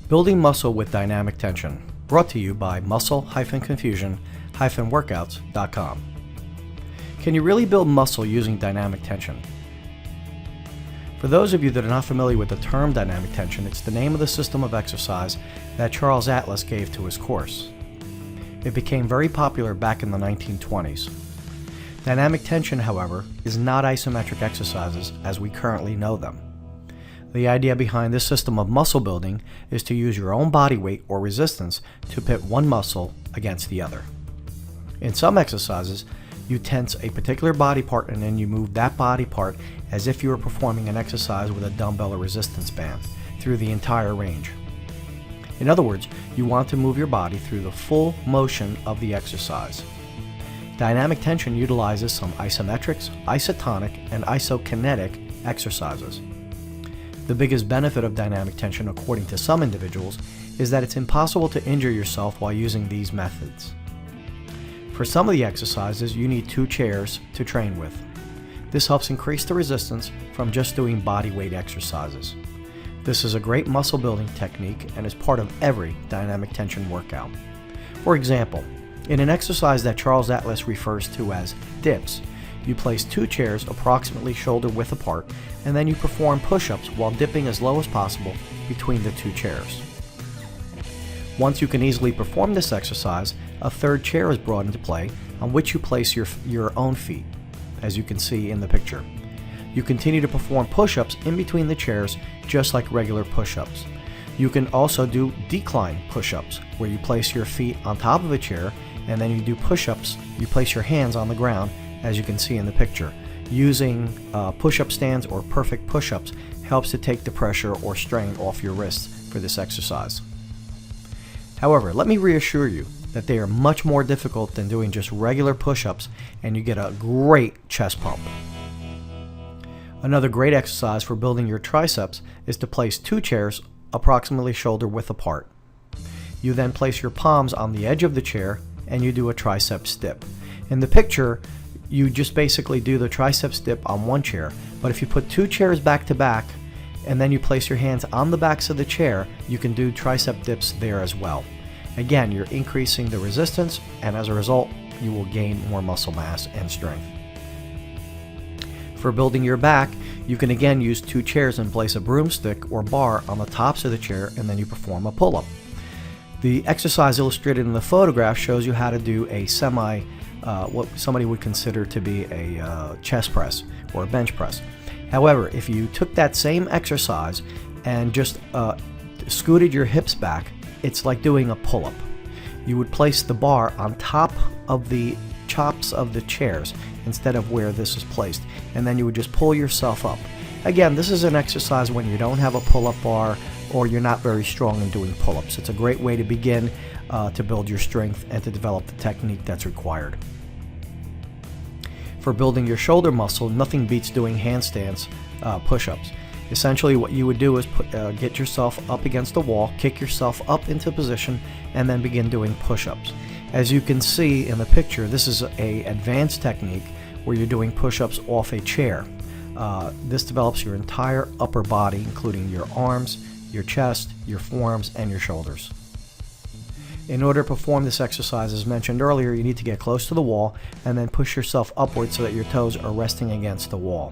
Building muscle with dynamic tension, brought to you by muscle-confusion-workouts.com. Can you really build muscle using dynamic tension? For those of you that are not familiar with the term dynamic tension, it's the name of the system of exercise that Charles Atlas gave to his course. It became very popular back in the 1920s. Dynamic tension, however, is not isometric exercises as we currently know them. The idea behind this system of muscle building is to use your own body weight or resistance to pit one muscle against the other. In some exercises, you tense a particular body part and then you move that body part as if you were performing an exercise with a dumbbell or resistance band through the entire range. In other words, you want to move your body through the full motion of the exercise. Dynamic tension utilizes some isometrics, isotonic, and isokinetic exercises. The biggest benefit of dynamic tension, according to some individuals, is that it's impossible to injure yourself while using these methods. For some of the exercises, you need 2 chairs to train with. This helps increase the resistance from just doing body weight exercises. This is a great muscle building technique and is part of every dynamic tension workout. For example, in an exercise that Charles Atlas refers to as dips, you place 2 chairs approximately shoulder width apart, and then you perform push-ups while dipping as low as possible between the 2 chairs. Once you can easily perform this exercise, a 3rd chair is brought into play on which you place your own feet, as you can see in the picture. You continue to perform push-ups in between the chairs just like regular push-ups. You can also do decline push-ups, where you place your feet on top of a chair and then you do push-ups, you place your hands on the ground, as you can see in the picture. Using push-up stands or perfect push-ups helps to take the pressure or strain off your wrists for this exercise. However, let me reassure you that they are much more difficult than doing just regular push-ups, and you get a great chest pump. Another great exercise for building your triceps is to place 2 chairs approximately shoulder width apart. You then place your palms on the edge of the chair and you do a triceps dip. In the picture, you just basically do the triceps dip on 1 chair, but if you put 2 chairs back to back and then you place your hands on the backs of the chair, you can do tricep dips there as well. Again, you're increasing the resistance, and as a result, you will gain more muscle mass and strength. For building your back, you can again use 2 chairs and place a broomstick or bar on the tops of the chair, and then you perform a pull-up. The exercise illustrated in the photograph shows you how to do a what somebody would consider to be a chest press or a bench press. However, if you took that same exercise and just scooted your hips back, it's like doing a pull-up. You would place the bar on top of the chops of the chairs instead of where this is placed, and then you would just pull yourself up. Again, this is an exercise when you don't have a pull-up bar or you're not very strong in doing pull-ups. It's a great way to begin to build your strength and to develop the technique that's required. For building your shoulder muscle, nothing beats doing handstands push-ups. Essentially what you would do is get yourself up against the wall, kick yourself up into position, and then begin doing push-ups. As you can see in the picture, this is an advanced technique where you're doing push-ups off a chair. This develops your entire upper body, including your arms, your chest, your forearms, and your shoulders. In order to perform this exercise, as mentioned earlier, you need to get close to the wall and then push yourself upward so that your toes are resting against the wall.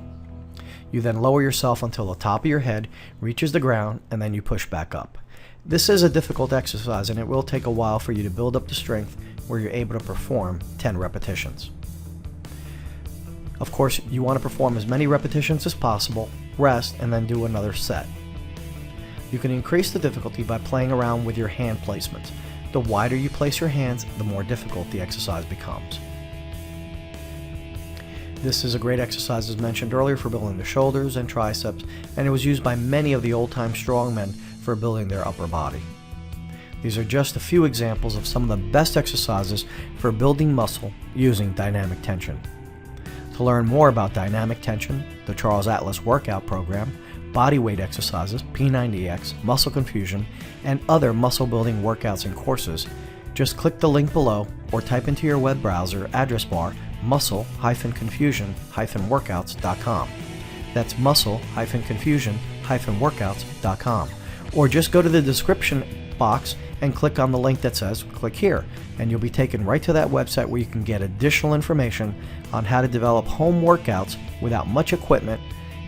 You then lower yourself until the top of your head reaches the ground, and then you push back up. This is a difficult exercise, and it will take a while for you to build up the strength where you're able to perform 10 repetitions. Of course, you want to perform as many repetitions as possible, rest, and then do another set. You can increase the difficulty by playing around with your hand placements. The wider you place your hands, the more difficult the exercise becomes. This is a great exercise, as mentioned earlier, for building the shoulders and triceps, and it was used by many of the old-time strongmen for building their upper body. These are just a few examples of some of the best exercises for building muscle using dynamic tension. To learn more about dynamic tension, the Charles Atlas workout program, bodyweight exercises, P90X, muscle confusion, and other muscle building workouts and courses, just click the link below or type into your web browser address bar muscle-confusion-workouts.com. That's muscle-confusion-workouts.com. Or just go to the description box and click on the link that says click here, and you'll be taken right to that website where you can get additional information on how to develop home workouts without much equipment,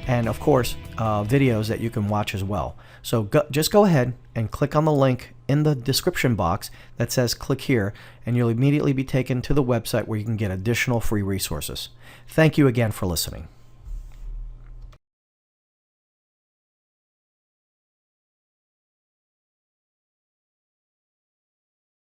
and of course videos that you can watch as well. So just go ahead and click on the link in the description box that says click here, and you'll immediately be taken to the website where you can get additional free resources. Thank you again for listening.